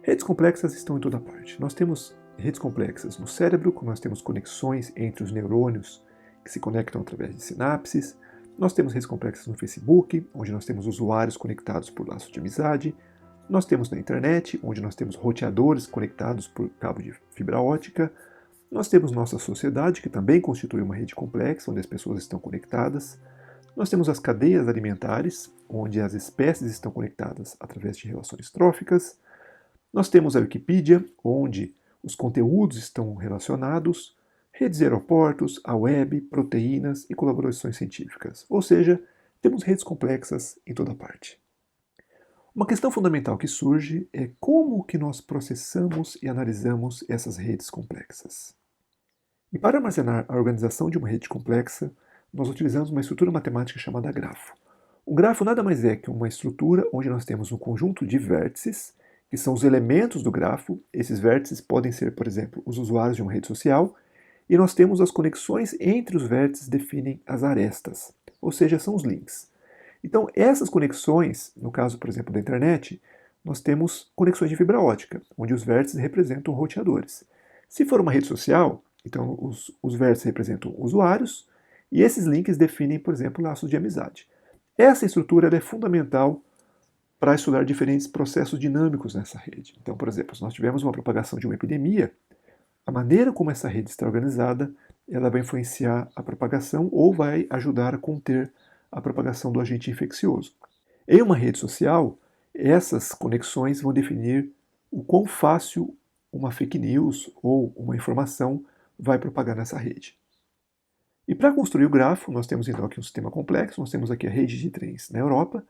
Redes complexas estão em toda parte. Nós temos redes complexas no cérebro, como nós temos conexões entre os neurônios que se conectam através de sinapses. Nós temos redes complexas no Facebook, onde nós temos usuários conectados por laços de amizade. Nós temos na internet, onde nós temos roteadores conectados por cabo de fibra ótica. Nós temos nossa sociedade, que também constitui uma rede complexa, onde as pessoas estão conectadas. Nós temos as cadeias alimentares, onde as espécies estão conectadas através de relações tróficas. Nós temos a Wikipedia, onde os conteúdos estão relacionados, redes de aeroportos, a web, proteínas e colaborações científicas. Ou seja, temos redes complexas em toda parte. Uma questão fundamental que surge é como que nós processamos e analisamos essas redes complexas. E para armazenar a organização de uma rede complexa, nós utilizamos uma estrutura matemática chamada grafo. O grafo nada mais é que uma estrutura onde nós temos um conjunto de vértices, que são os elementos do grafo. Esses vértices podem ser, por exemplo, os usuários de uma rede social, e nós temos as conexões entre os vértices que definem as arestas, ou seja, são os links. Então, essas conexões, no caso, por exemplo, da internet, nós temos conexões de fibra ótica, onde os vértices representam roteadores. Se for uma rede social, então os vértices representam usuários, e esses links definem, por exemplo, laços de amizade. Essa estrutura é fundamental para estudar diferentes processos dinâmicos nessa rede. Então, por exemplo, se nós tivermos uma propagação de uma epidemia, a maneira como essa rede está organizada, ela vai influenciar a propagação ou vai ajudar a conter a propagação do agente infeccioso. Em uma rede social, essas conexões vão definir o quão fácil uma fake news ou uma informação vai propagar nessa rede. E para construir o grafo, nós temos então aqui um sistema complexo, nós temos aqui a rede de trens na Europa,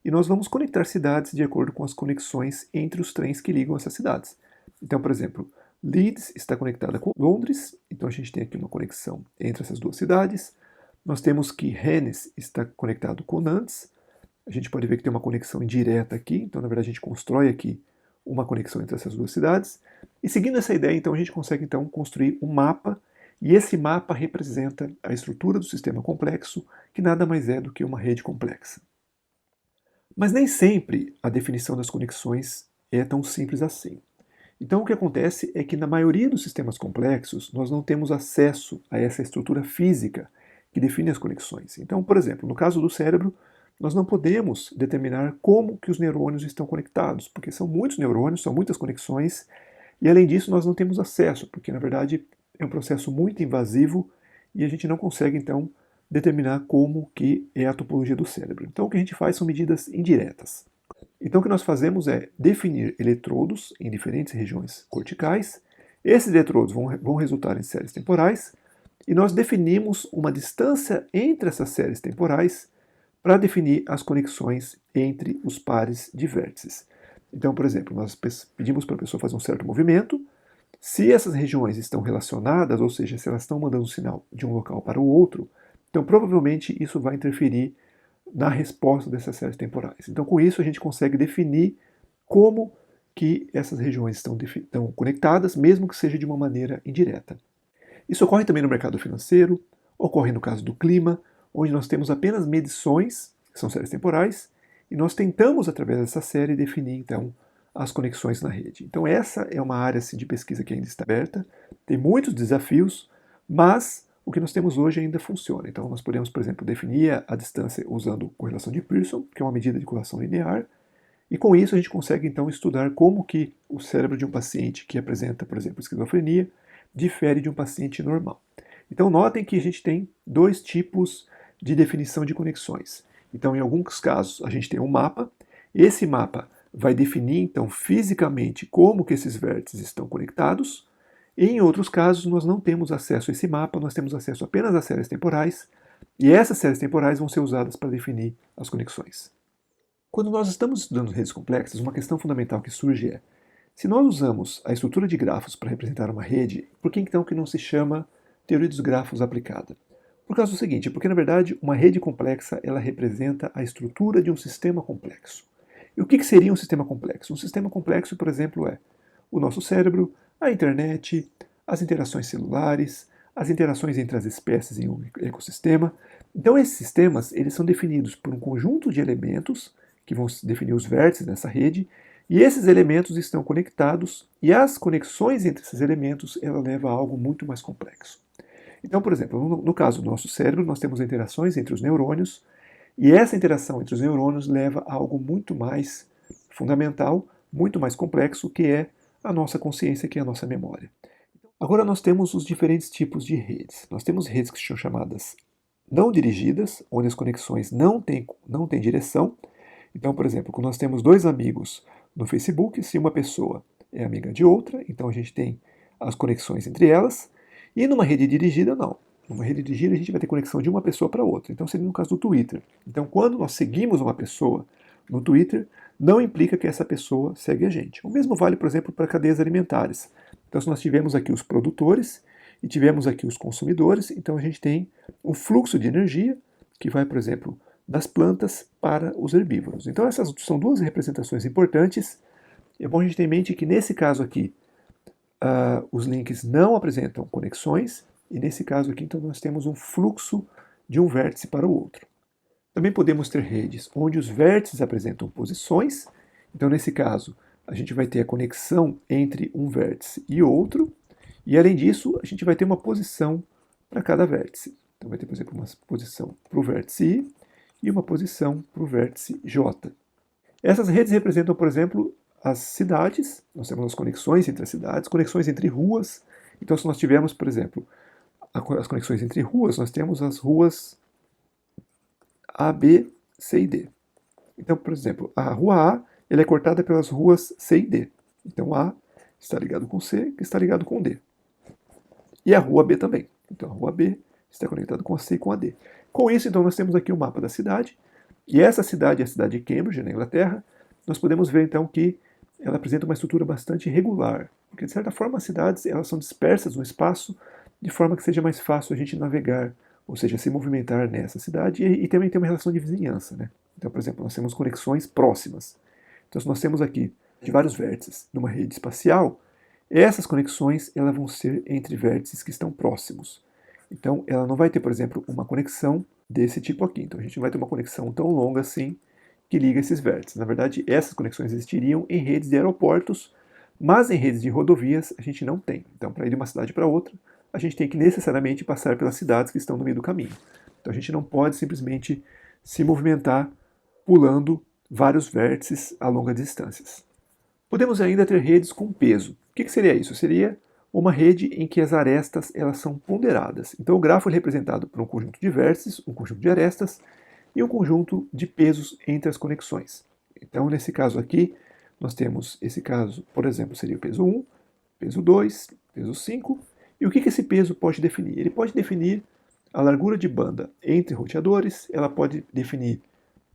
e nós vamos conectar cidades de acordo com as conexões entre os trens que ligam essas cidades. Então, por exemplo, Leeds está conectada com Londres, então a gente tem aqui uma conexão entre essas duas cidades. Nós temos que Rennes está conectado com Nantes, a gente pode ver que tem uma conexão indireta aqui, então na verdade a gente constrói aqui uma conexão entre essas duas cidades. E seguindo essa ideia, então a gente consegue então construir um mapa, e esse mapa representa a estrutura do sistema complexo, que nada mais é do que uma rede complexa. Mas nem sempre a definição das conexões é tão simples assim. Então o que acontece é que na maioria dos sistemas complexos nós não temos acesso a essa estrutura física que define as conexões. Então, por exemplo, no caso do cérebro, nós não podemos determinar como que os neurônios estão conectados, porque são muitos neurônios, são muitas conexões, e além disso nós não temos acesso, porque na verdade é um processo muito invasivo e a gente não consegue então determinar como que é a topologia do cérebro. Então o que a gente faz são medidas indiretas. Então o que nós fazemos é definir eletrodos em diferentes regiões corticais. Esses eletrodos vão resultar em séries temporais e nós definimos uma distância entre essas séries temporais para definir as conexões entre os pares de vértices. Então, por exemplo, nós pedimos para a pessoa fazer um certo movimento. Se essas regiões estão relacionadas, ou seja, se elas estão mandando um sinal de um local para o outro, então provavelmente isso vai interferir na resposta dessas séries temporais. Então, com isso, a gente consegue definir como que essas regiões estão conectadas, mesmo que seja de uma maneira indireta. Isso ocorre também no mercado financeiro, ocorre no caso do clima, onde nós temos apenas medições, que são séries temporais, e nós tentamos, através dessa série, definir, então, as conexões na rede. Então essa é uma área assim, de pesquisa que ainda está aberta, tem muitos desafios, mas o que nós temos hoje ainda funciona. Então nós podemos, por exemplo, definir a distância usando correlação de Pearson, que é uma medida de correlação linear, e com isso a gente consegue então estudar como que o cérebro de um paciente que apresenta, por exemplo, esquizofrenia, difere de um paciente normal. Então notem que a gente tem dois tipos de definição de conexões. Então em alguns casos a gente tem um mapa, esse mapa vai definir, então, fisicamente como que esses vértices estão conectados. E, em outros casos, nós não temos acesso a esse mapa, nós temos acesso apenas às séries temporais, e essas séries temporais vão ser usadas para definir as conexões. Quando nós estamos estudando redes complexas, uma questão fundamental que surge é, se nós usamos a estrutura de grafos para representar uma rede, por que então que não se chama teoria dos grafos aplicada? Por causa do seguinte, porque na verdade uma rede complexa ela representa a estrutura de um sistema complexo. E o que seria um sistema complexo? Um sistema complexo, por exemplo, é o nosso cérebro, a internet, as interações celulares, as interações entre as espécies em um ecossistema. Então esses sistemas eles são definidos por um conjunto de elementos que vão definir os vértices dessa rede, E esses elementos estão conectados, e as conexões entre esses elementos, ela leva a algo muito mais complexo. Então, por exemplo, no caso do nosso cérebro, nós temos interações entre os neurônios, e essa interação entre os neurônios leva a algo muito mais fundamental, muito mais complexo, que é a nossa consciência, que é a nossa memória. Agora nós temos os diferentes tipos de redes. Nós temos redes que são chamadas não dirigidas, onde as conexões não têm direção. Então, por exemplo, quando nós temos dois amigos no Facebook, se uma pessoa é amiga de outra, então a gente tem as conexões entre elas, e numa rede dirigida, não. Numa rede dirigida, a gente vai ter conexão de uma pessoa para outra. Então, seria no caso do Twitter. Então, quando nós seguimos uma pessoa no Twitter, não implica que essa pessoa segue a gente. O mesmo vale, por exemplo, para cadeias alimentares. Então, se nós tivemos aqui os produtores e tivemos aqui os consumidores, então a gente tem um fluxo de energia que vai, por exemplo, das plantas para os herbívoros. Então, essas são duas representações importantes. É bom a gente ter em mente que, nesse caso aqui, os links não apresentam conexões, e nesse caso aqui, então, nós temos um fluxo de um vértice para o outro. Também podemos ter redes onde os vértices apresentam posições. Então, nesse caso, a gente vai ter a conexão entre um vértice e outro, e além disso, a gente vai ter uma posição para cada vértice. Então, vai ter, por exemplo, uma posição para o vértice I e uma posição para o vértice J. Essas redes representam, por exemplo, as cidades. Nós temos as conexões entre as cidades, conexões entre ruas. Então, se nós tivermos, por exemplo, as conexões entre ruas, nós temos as ruas A, B, C e D. Então, por exemplo, a rua A ela é cortada pelas ruas C e D. Então, A está ligado com C, que está ligado com D. E a rua B também. Então, a rua B está conectada com a C e com a D. Com isso, então, nós temos aqui o mapa da cidade. E essa cidade é a cidade de Cambridge, na Inglaterra. Nós podemos ver, então, que ela apresenta uma estrutura bastante irregular. Porque, de certa forma, as cidades elas são dispersas no espaço de forma que seja mais fácil a gente navegar, ou seja, se movimentar nessa cidade, e também tem uma relação de vizinhança, né? Então, por exemplo, nós temos conexões próximas. Então, se nós temos aqui de vários vértices numa rede espacial, essas conexões elas vão ser entre vértices que estão próximos. Então, ela não vai ter, por exemplo, uma conexão desse tipo aqui. Então, a gente não vai ter uma conexão tão longa assim que liga esses vértices. Na verdade, essas conexões existiriam em redes de aeroportos, mas em redes de rodovias a gente não tem. Então, para ir de uma cidade para outra, a gente tem que necessariamente passar pelas cidades que estão no meio do caminho. Então a gente não pode simplesmente se movimentar pulando vários vértices a longas distâncias. Podemos ainda ter redes com peso. O que seria isso? Seria uma rede em que as arestas elas são ponderadas. Então o grafo é representado por um conjunto de vértices, um conjunto de arestas e um conjunto de pesos entre as conexões. Então nesse caso aqui, nós temos esse caso, por exemplo, seria o peso 1, peso 2, peso 5. E o que esse peso pode definir? Ele pode definir a largura de banda entre roteadores, ela pode definir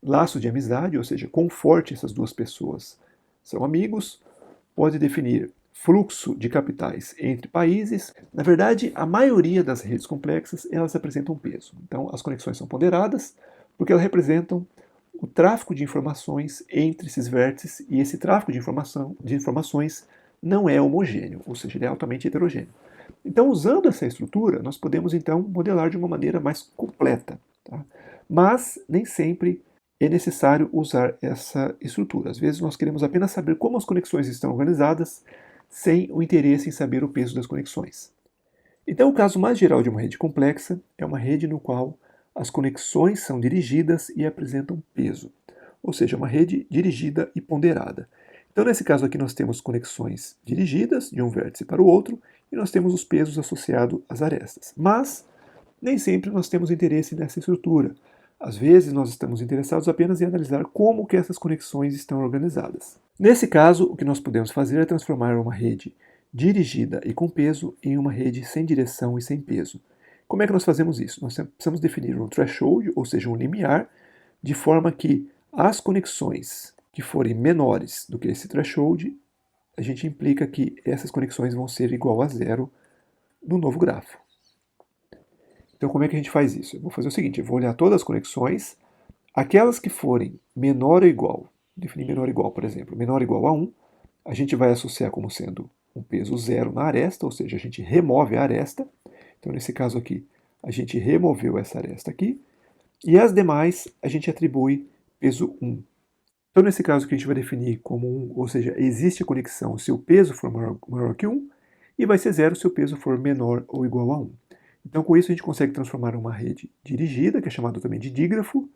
laço de amizade, ou seja, quão forte essas duas pessoas são amigos, pode definir fluxo de capitais entre países. Na verdade, a maioria das redes complexas, elas apresentam peso. Então, as conexões são ponderadas porque elas representam o tráfego de informações entre esses vértices, e esse tráfego de informações não é homogêneo, ou seja, ele é altamente heterogêneo. Então, usando essa estrutura, nós podemos então modelar de uma maneira mais completa. Tá? Mas nem sempre é necessário usar essa estrutura. Às vezes nós queremos apenas saber como as conexões estão organizadas, sem o interesse em saber o peso das conexões. Então, o caso mais geral de uma rede complexa é uma rede no qual as conexões são dirigidas e apresentam peso, ou seja, uma rede dirigida e ponderada. Então, nesse caso aqui, nós temos conexões dirigidas de um vértice para o outro e nós temos os pesos associados às arestas. Mas nem sempre nós temos interesse nessa estrutura. Às vezes, nós estamos interessados apenas em analisar como que essas conexões estão organizadas. Nesse caso, o que nós podemos fazer é transformar uma rede dirigida e com peso em uma rede sem direção e sem peso. Como é que nós fazemos isso? Nós precisamos definir um threshold, ou seja, um limiar, de forma que as conexões que forem menores do que esse threshold, a gente implica que essas conexões vão ser igual a zero no novo grafo. Então, como é que a gente faz isso? Eu vou fazer o seguinte, eu vou olhar todas as conexões, aquelas que forem menor ou igual, definir menor ou igual, por exemplo, menor ou igual a 1, a gente vai associar como sendo um peso zero na aresta, ou seja, a gente remove a aresta. Então, nesse caso aqui, a gente removeu essa aresta aqui, e as demais a gente atribui peso 1. Então, nesse caso que a gente vai definir como 1, ou seja, existe a conexão se o peso for maior que 1, e vai ser 0 se o peso for menor ou igual a 1. Então, com isso, a gente consegue transformar uma rede dirigida, que é chamada também de dígrafo,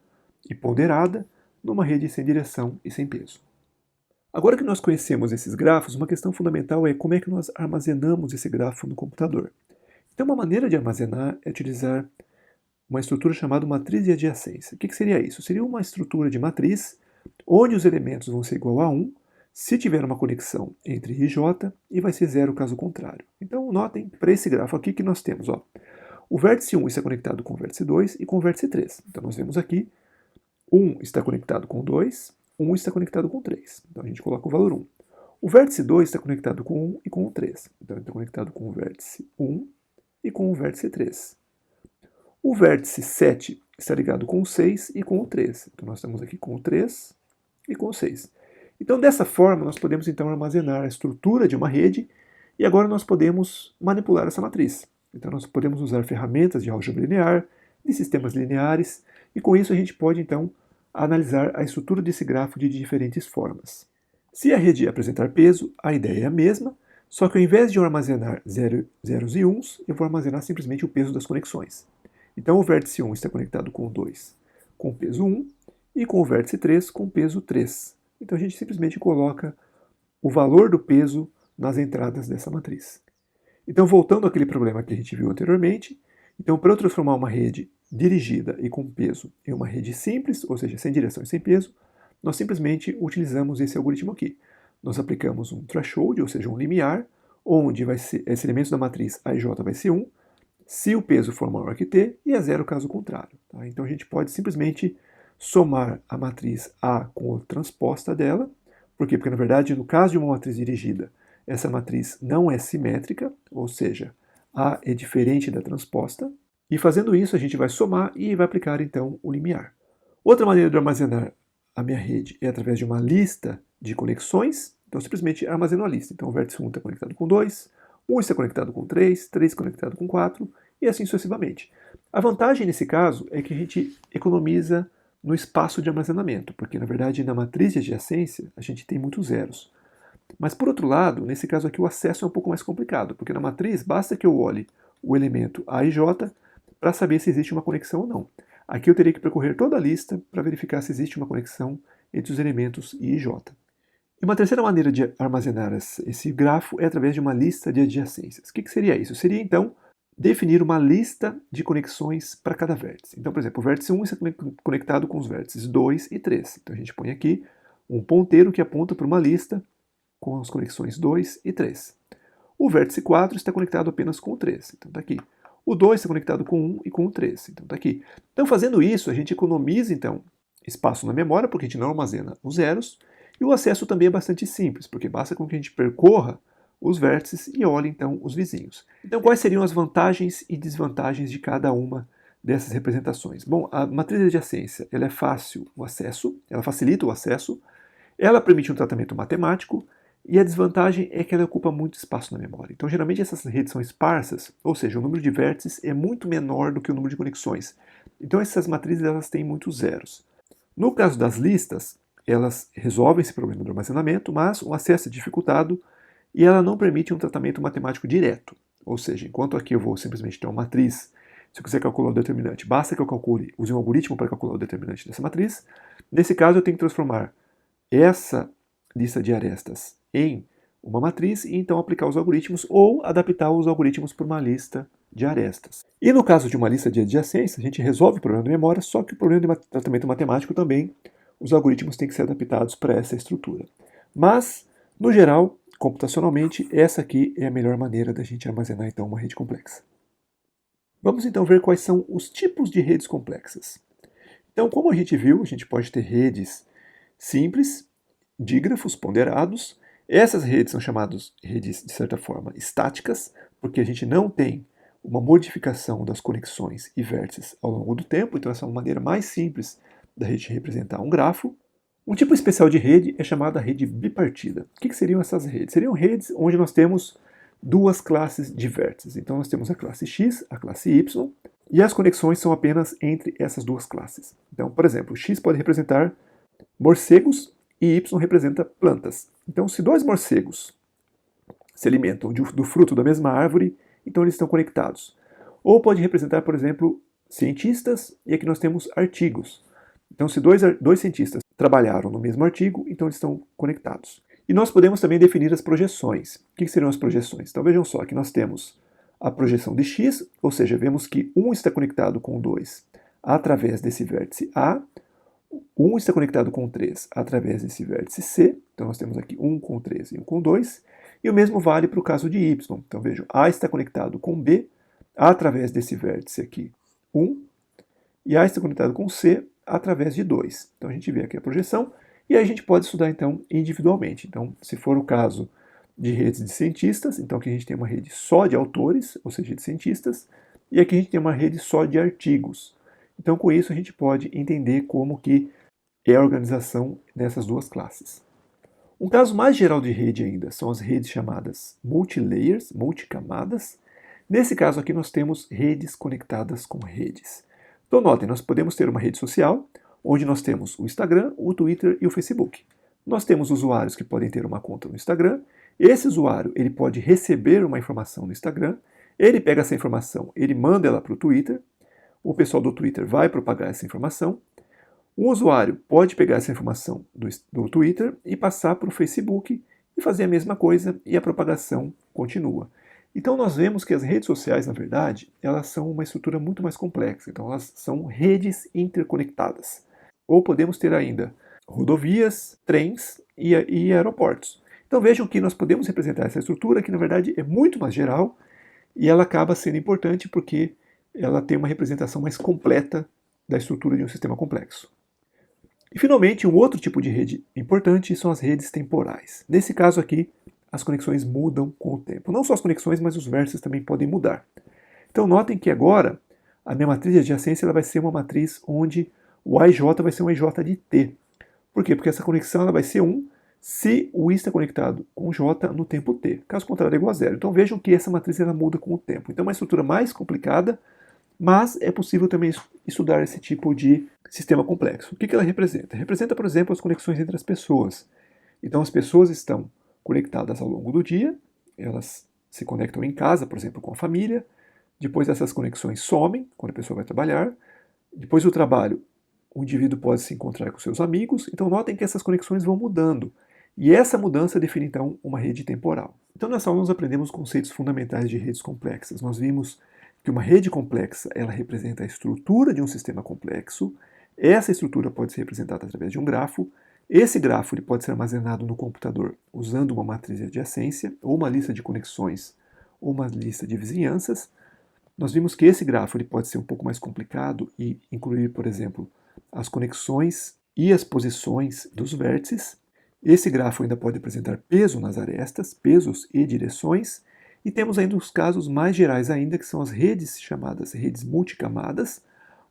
e ponderada, numa rede sem direção e sem peso. Agora que nós conhecemos esses grafos, uma questão fundamental é como é que nós armazenamos esse grafo no computador. Então, uma maneira de armazenar é utilizar uma estrutura chamada matriz de adjacência. O que seria isso? Seria uma estrutura de matriz onde os elementos vão ser igual a 1 se tiver uma conexão entre I e J, e vai ser 0 caso contrário. Então, notem para esse grafo aqui que nós temos, o vértice 1 está conectado com o vértice 2 e com o vértice 3. Então, nós vemos aqui, 1 está conectado com 2, 1 está conectado com 3. Então, a gente coloca o valor 1. O vértice 2 está conectado com 1 e com o 3. Então, ele está conectado com o vértice 1 e com o vértice 3. O vértice 7 está ligado com o 6 e com o 3. Então, nós estamos aqui com o 3 e com o 6. Então, dessa forma, nós podemos então armazenar a estrutura de uma rede e agora nós podemos manipular essa matriz. Então, nós podemos usar ferramentas de álgebra linear, de sistemas lineares, e com isso a gente pode então analisar a estrutura desse grafo de diferentes formas. Se a rede apresentar peso, a ideia é a mesma, só que ao invés de eu armazenar zeros e uns, eu vou armazenar simplesmente o peso das conexões. Então, o vértice 1 está conectado com o 2 com peso 1 e com o vértice 3 com peso 3. Então, a gente simplesmente coloca o valor do peso nas entradas dessa matriz. Então, voltando àquele problema que a gente viu anteriormente, então, para eu transformar uma rede dirigida e com peso em uma rede simples, ou seja, sem direção e sem peso, nós simplesmente utilizamos esse algoritmo aqui. Nós aplicamos um threshold, ou seja, um limiar, onde vai ser, esse elemento da matriz A e J vai ser 1, se o peso for maior que t, e é 0 caso contrário. Tá? Então, a gente pode simplesmente somar a matriz A com a transposta dela. Por quê? Porque, na verdade, no caso de uma matriz dirigida, essa matriz não é simétrica, ou seja, A é diferente da transposta. E fazendo isso, a gente vai somar e vai aplicar, então, o limiar. Outra maneira de armazenar a minha rede é através de uma lista de conexões. Então, simplesmente armazeno a lista. Então, o vértice 1 está conectado com 2, 1 está conectado com 3, 3 conectado com 4, e assim sucessivamente. A vantagem nesse caso é que a gente economiza no espaço de armazenamento, porque na verdade na matriz de adjacência a gente tem muitos zeros. Mas por outro lado, nesse caso aqui o acesso é um pouco mais complicado, porque na matriz basta que eu olhe o elemento A e J para saber se existe uma conexão ou não. Aqui eu teria que percorrer toda a lista para verificar se existe uma conexão entre os elementos I e J. E uma terceira maneira de armazenar esse grafo é através de uma lista de adjacências. O que seria isso? Seria então definir uma lista de conexões para cada vértice. Então, por exemplo, o vértice 1 está conectado com os vértices 2 e 3. Então, a gente põe aqui um ponteiro que aponta para uma lista com as conexões 2 e 3. O vértice 4 está conectado apenas com o 3. Então, está aqui. O 2 está conectado com o 1 e com o 3. Então, está aqui. Então, fazendo isso, a gente economiza, então, espaço na memória, porque a gente não armazena os zeros. E o acesso também é bastante simples, porque basta com que a gente percorra os vértices e olhe, então, os vizinhos. Então, quais seriam as vantagens e desvantagens de cada uma dessas representações? Bom, a matriz de adjacência ela é fácil o acesso, ela facilita o acesso, ela permite um tratamento matemático, e a desvantagem é que ela ocupa muito espaço na memória. Então, geralmente, essas redes são esparsas, ou seja, o número de vértices é muito menor do que o número de conexões. Então, essas matrizes elas têm muitos zeros. No caso das listas, elas resolvem esse problema do armazenamento, mas o acesso é dificultado e ela não permite um tratamento matemático direto. Ou seja, enquanto aqui eu vou simplesmente ter uma matriz, se eu quiser calcular o determinante, basta que eu use um algoritmo para calcular o determinante dessa matriz. Nesse caso, eu tenho que transformar essa lista de arestas em uma matriz e então aplicar os algoritmos ou adaptar os algoritmos para uma lista de arestas. E no caso de uma lista de adjacência, a gente resolve o problema de memória, só que o problema de tratamento matemático também, os algoritmos têm que ser adaptados para essa estrutura. Mas, no geral, computacionalmente, essa aqui é a melhor maneira da gente armazenar então uma rede complexa. Vamos então ver quais são os tipos de redes complexas. Então, como a gente viu, a gente pode ter redes simples, dígrafos ponderados. Essas redes são chamadas redes, de certa forma, estáticas, porque a gente não tem uma modificação das conexões e vértices ao longo do tempo, então essa é uma maneira mais simples da gente representar um grafo. Um tipo especial de rede é chamada rede bipartida. O que seriam essas redes? Seriam redes onde nós temos duas classes de vértices. Então nós temos a classe X, a classe Y, e as conexões são apenas entre essas duas classes. Então, por exemplo, X pode representar morcegos e Y representa plantas. Então, se dois morcegos se alimentam do fruto da mesma árvore, então eles estão conectados. Ou pode representar, por exemplo, cientistas, e aqui nós temos artigos. Então, se dois cientistas trabalharam no mesmo artigo, então eles estão conectados. E nós podemos também definir as projeções. O que seriam as projeções? Então vejam só, aqui nós temos a projeção de x, ou seja, vemos que 1 está conectado com 2 através desse vértice A, 1 está conectado com 3 através desse vértice C, então nós temos aqui 1 com 3 e 1 com 2, e o mesmo vale para o caso de y. Então vejam, A está conectado com B através desse vértice aqui 1, e A está conectado com C através de 2. Então a gente vê aqui a projeção, e aí a gente pode estudar então individualmente. Então, se for o caso de redes de cientistas, então aqui a gente tem uma rede só de autores, ou seja, de cientistas, e aqui a gente tem uma rede só de artigos. Então, com isso, a gente pode entender como que é a organização dessas duas classes. Um caso mais geral de rede ainda são as redes chamadas multilayers, multicamadas. Nesse caso aqui nós temos redes conectadas com redes. Então notem, nós podemos ter uma rede social, onde nós temos o Instagram, o Twitter e o Facebook. Nós temos usuários que podem ter uma conta no Instagram. Esse usuário ele pode receber uma informação no Instagram, ele pega essa informação, ele manda ela para o Twitter, o pessoal do Twitter vai propagar essa informação. O usuário pode pegar essa informação do Twitter e passar para o Facebook e fazer a mesma coisa e a propagação continua. Então nós vemos que as redes sociais, na verdade, elas são uma estrutura muito mais complexa. Então elas são redes interconectadas. Ou podemos ter ainda rodovias, trens e aeroportos. Então vejam que nós podemos representar essa estrutura que na verdade é muito mais geral e ela acaba sendo importante porque ela tem uma representação mais completa da estrutura de um sistema complexo. E finalmente, um outro tipo de rede importante são as redes temporais. Nesse caso aqui, as conexões mudam com o tempo. Não só as conexões, mas os vértices também podem mudar. Então notem que agora a minha matriz de adjacência ela vai ser uma matriz onde o AIJ vai ser um AIJ de T. Por quê? Porque essa conexão ela vai ser 1 se o I está conectado com o J no tempo T. Caso contrário, é igual a zero. Então vejam que essa matriz ela muda com o tempo. Então é uma estrutura mais complicada, mas é possível também estudar esse tipo de sistema complexo. O que ela representa? Representa, por exemplo, as conexões entre as pessoas. Então as pessoas estão conectadas ao longo do dia, elas se conectam em casa, por exemplo, com a família, depois essas conexões somem, quando a pessoa vai trabalhar, depois do trabalho, o indivíduo pode se encontrar com seus amigos, então notem que essas conexões vão mudando, e essa mudança define então uma rede temporal. Então nessa aula nós aprendemos conceitos fundamentais de redes complexas. Nós vimos que uma rede complexa, ela representa a estrutura de um sistema complexo, essa estrutura pode ser representada através de um grafo, esse grafo ele pode ser armazenado no computador usando uma matriz de adjacência, ou uma lista de conexões, ou uma lista de vizinhanças. Nós vimos que esse grafo ele pode ser um pouco mais complicado e incluir, por exemplo, as conexões e as posições dos vértices. Esse grafo ainda pode apresentar peso nas arestas, pesos e direções. E temos ainda os casos mais gerais ainda, que são as redes chamadas redes multicamadas,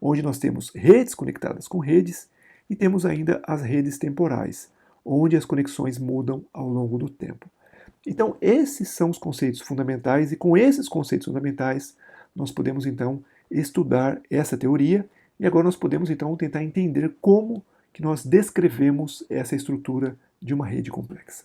onde nós temos redes conectadas com redes, e temos ainda as redes temporais, onde as conexões mudam ao longo do tempo. Então, esses são os conceitos fundamentais, e com esses conceitos fundamentais, nós podemos então estudar essa teoria, e agora nós podemos então tentar entender como que nós descrevemos essa estrutura de uma rede complexa.